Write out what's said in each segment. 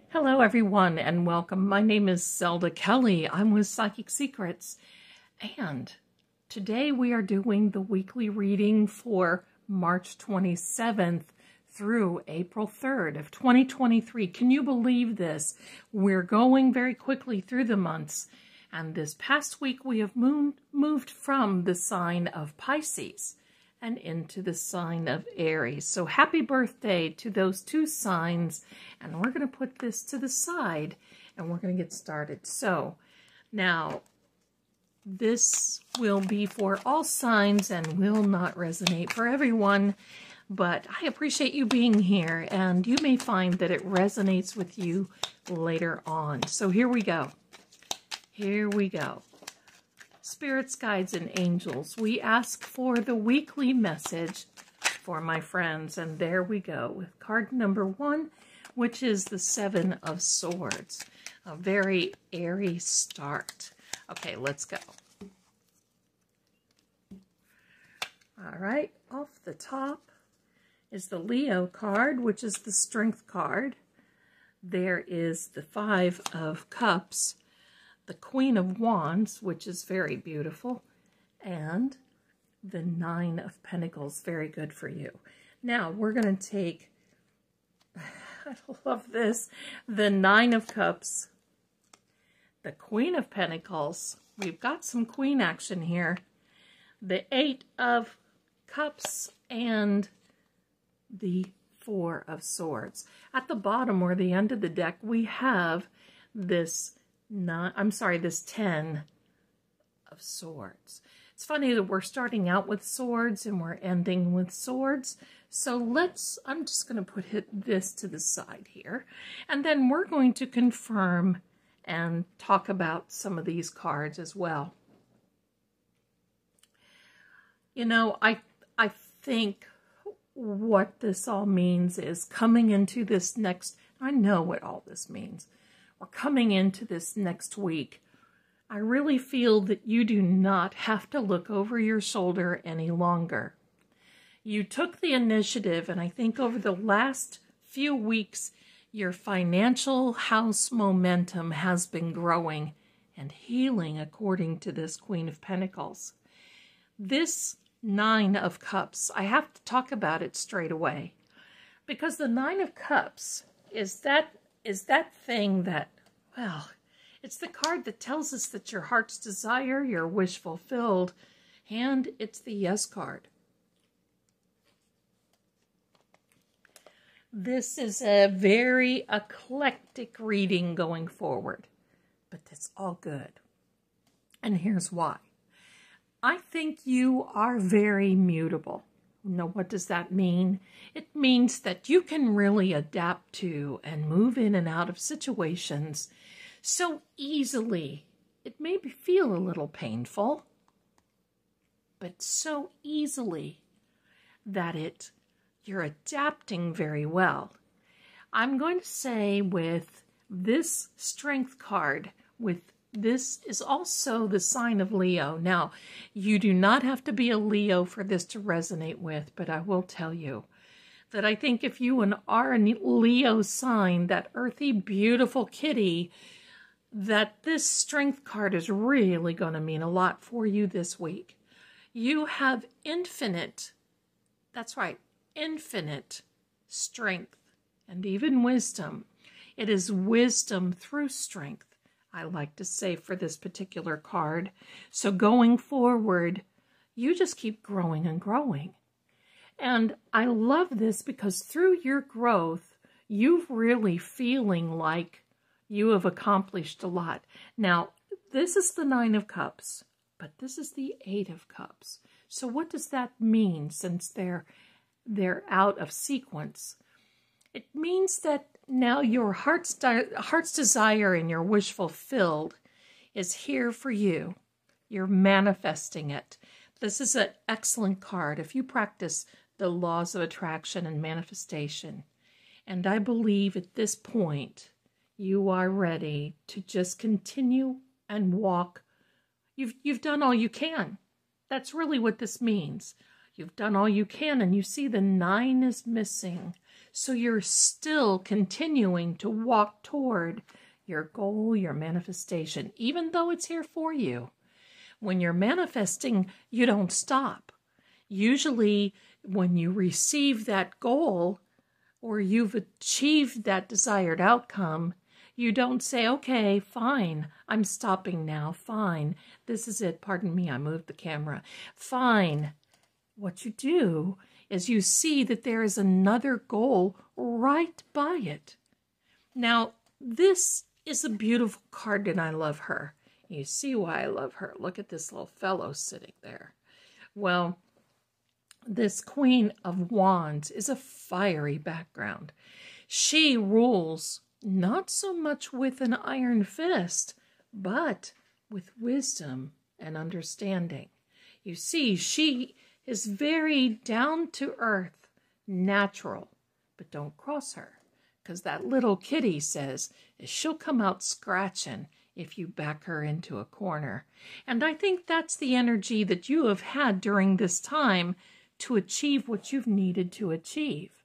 Hello everyone and welcome. My name is Zelda Kelly. I'm with Psychic Secrets, and today we are doing the weekly reading for March 27th through April 3rd of 2023. Can you believe this? We're going very quickly through the months, and this past week we have moved from the sign of Pisces and into the sign of Aries. So happy birthday to those two signs. And we're going to put this to the side and we're going to get started. So now this will be for all signs and will not resonate for everyone. But I appreciate you being here, and you may find that it resonates with you later on. So here we go. Here we go. Spirits, guides, and angels, we ask for the weekly message for my friends. And there we go with card number 1, which is the 7 of Swords. A very airy start. Okay, let's go. All right, off the top is the Leo card, which is the Strength card. There is the 5 of Cups, the Queen of Wands, which is very beautiful, and the 9 of Pentacles, very good for you. Now, we're going to take, I love this, the 9 of Cups, the Queen of Pentacles, we've got some Queen action here, the 8 of Cups, and the 4 of Swords. At the bottom or the end of the deck, we have this this 10 of Swords. It's funny that we're starting out with swords and we're ending with swords. So I'm just going to put this to the side here. And then we're going to confirm and talk about some of these cards as well. You know, I think what this all means is coming into this next, I know what all this means. We're coming into this next week. I really feel that you do not have to look over your shoulder any longer. You took the initiative, and I think over the last few weeks, your financial house momentum has been growing and healing according to this Queen of Pentacles. This 9 of Cups, I have to talk about it straight away, because the 9 of Cups is that thing that, well, it's the card that tells us that your heart's desire, your wish fulfilled, and it's the Yes card. This is a very eclectic reading going forward, but it's all good. And here's why. I think you are very mutable. Now, what does that mean? It means that you can really adapt to and move in and out of situations so easily. It may feel a little painful, but so easily that you're adapting very well. I'm going to say with this Strength card, this is also the sign of Leo. Now, you do not have to be a Leo for this to resonate with, but I will tell you that I think if you are a Leo sign, that earthy, beautiful kitty, that this Strength card is really going to mean a lot for you this week. You have infinite, that's right, infinite strength and even wisdom. It is wisdom through strength, I like to say, for this particular card. So going forward, you just keep growing and growing. And I love this because through your growth, you're really feeling like you have accomplished a lot. Now, this is the 9 of Cups, but this is the 8 of Cups. So what does that mean since they're out of sequence? It means that now your heart's desire and your wish fulfilled is here for you. You're manifesting it. This is an excellent card if you practice the laws of attraction and manifestation. And I believe at this point, you are ready to just continue and walk. You've done all you can. That's really what this means. You've done all you can, and you see the 9 is missing. So you're still continuing to walk toward your goal, your manifestation, even though it's here for you. When you're manifesting, you don't stop. Usually when you receive that goal or you've achieved that desired outcome, you don't say, okay, fine, I'm stopping now, fine. This is it, pardon me, I moved the camera. Fine. What you do is you see that there is another goal right by it. Now, this is a beautiful card and I love her. You see why I love her. Look at this little fellow sitting there. Well, this Queen of Wands is a fiery background. She rules not so much with an iron fist, but with wisdom and understanding. You see, she is very down to earth, natural, but don't cross her, because that little kitty says she'll come out scratching if you back her into a corner. And I think that's the energy that you have had during this time to achieve what you've needed to achieve.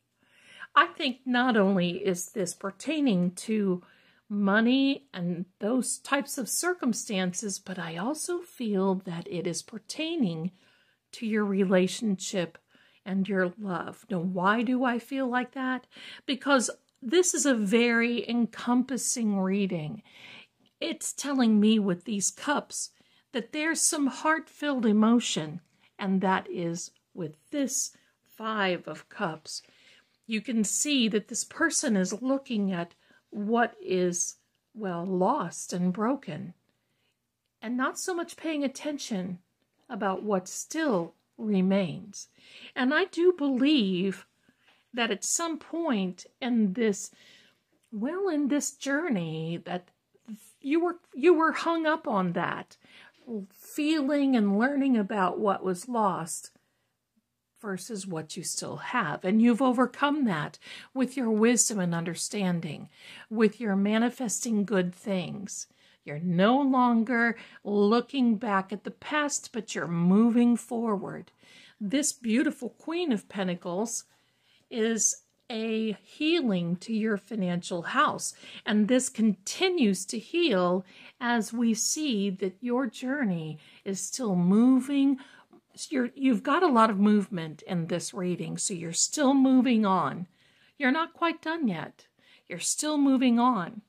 I think not only is this pertaining to money and those types of circumstances, but I also feel that it is pertaining to your relationship and your love. Now, why do I feel like that? Because this is a very encompassing reading. It's telling me with these cups that there's some heart-filled emotion, and that is with this 5 of Cups. You can see that this person is looking at what is, well, lost and broken, and not so much paying attention about what still remains. And I do believe that at some point in this, well, in this journey, that you were hung up on that, feeling and learning about what was lost versus what you still have. And you've overcome that with your wisdom and understanding, with your manifesting good things. You're no longer looking back at the past, but you're moving forward. This beautiful Queen of Pentacles is a healing to your financial house. And this continues to heal as we see that your journey is still moving. You've got a lot of movement in this reading, so you're still moving on. You're not quite done yet. You're still moving on.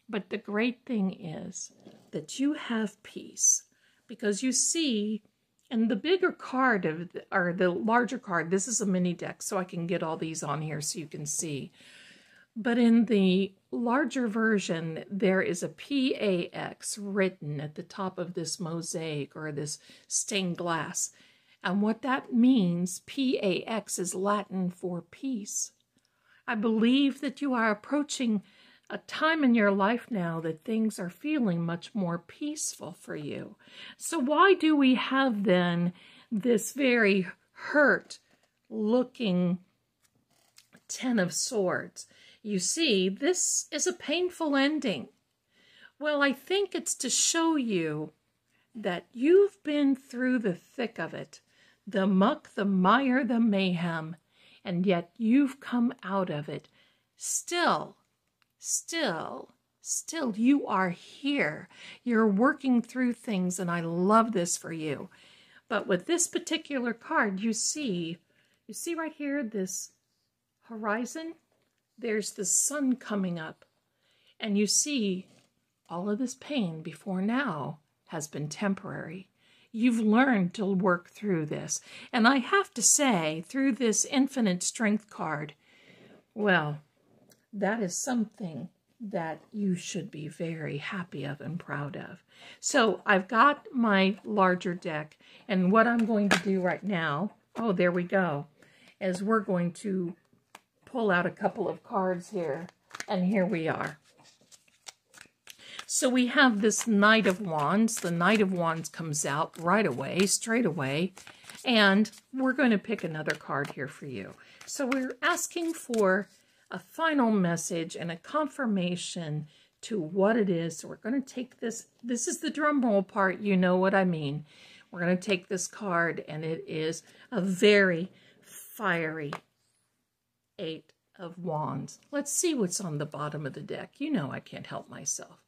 But the great thing is that you have peace, because you see, and the bigger card, or the larger card, this is a mini deck, so I can get all these on here so you can see. But in the larger version, there is a PAX written at the top of this mosaic or this stained glass. And what that means, PAX, is Latin for peace. I believe that you are approaching a time in your life now that things are feeling much more peaceful for you. So why do we have then this very hurt looking 10 of Swords? You see, this is a painful ending. Well, I think it's to show you that you've been through the thick of it, the muck, the mire, the mayhem, and yet you've come out of it. Still, you are here. You're working through things, and I love this for you. But with this particular card, you see right here, this horizon, there's the sun coming up, and you see all of this pain before now has been temporary. You've learned to work through this. And I have to say, through this Infinite Strength card, well, that is something that you should be very happy of and proud of. So I've got my larger deck, and what I'm going to do right now, oh, there we go, is we're going to pull out a couple of cards here, and here we are. So we have this Knight of Wands. The Knight of Wands comes out right away, straight away, and we're going to pick another card here for you. So we're asking for a final message and a confirmation to what it is. So we're going to take this. This is the drum roll part. You know what I mean. We're going to take this card, and it is a very fiery 8 of Wands. Let's see what's on the bottom of the deck. You know I can't help myself.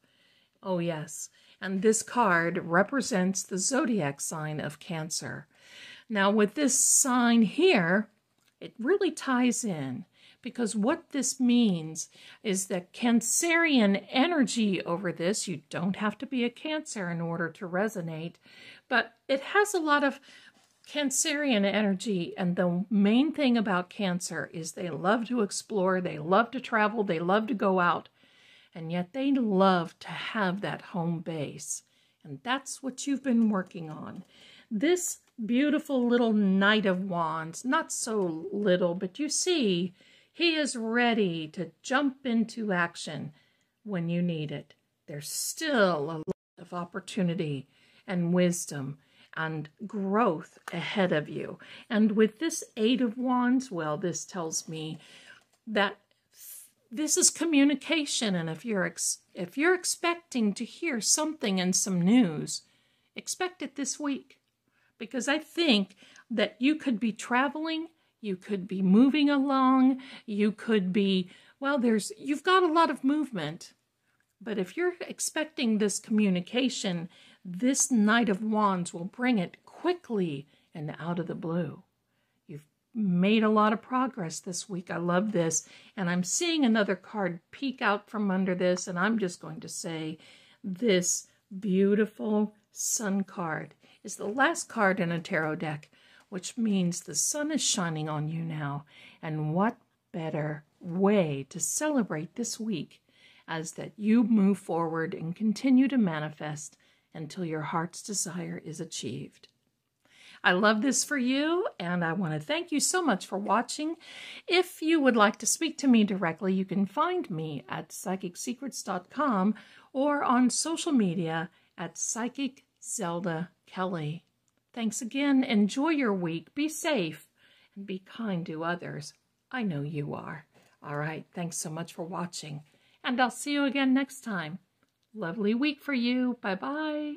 Oh, yes. And this card represents the zodiac sign of Cancer. Now, with this sign here, it really ties in, because what this means is that Cancerian energy over this, you don't have to be a Cancer in order to resonate, but it has a lot of Cancerian energy, and the main thing about Cancer is they love to explore, they love to travel, they love to go out, and yet they love to have that home base. And that's what you've been working on. This beautiful little Knight of Wands, not so little, but you see, he is ready to jump into action when you need it. There's still a lot of opportunity and wisdom and growth ahead of you. And with this Eight of Wands, well, this tells me that this is communication. And if you're expecting to hear something and some news, expect it this week. Because I think that you could be traveling, you could be moving along, you could be, well, you've got a lot of movement. But if you're expecting this communication, this Knight of Wands will bring it quickly and out of the blue. You've made a lot of progress this week. I love this. And I'm seeing another card peek out from under this, and I'm just going to say this beautiful Sun card is the last card in a tarot deck, which means the sun is shining on you now. And what better way to celebrate this week as that you move forward and continue to manifest until your heart's desire is achieved. I love this for you, and I want to thank you so much for watching. If you would like to speak to me directly, you can find me at psychicsecrets.com or on social media at Psychic Zelda Kelly. Thanks again. Enjoy your week. Be safe and be kind to others. I know you are. All right. Thanks so much for watching, and I'll see you again next time. Lovely week for you. Bye-bye.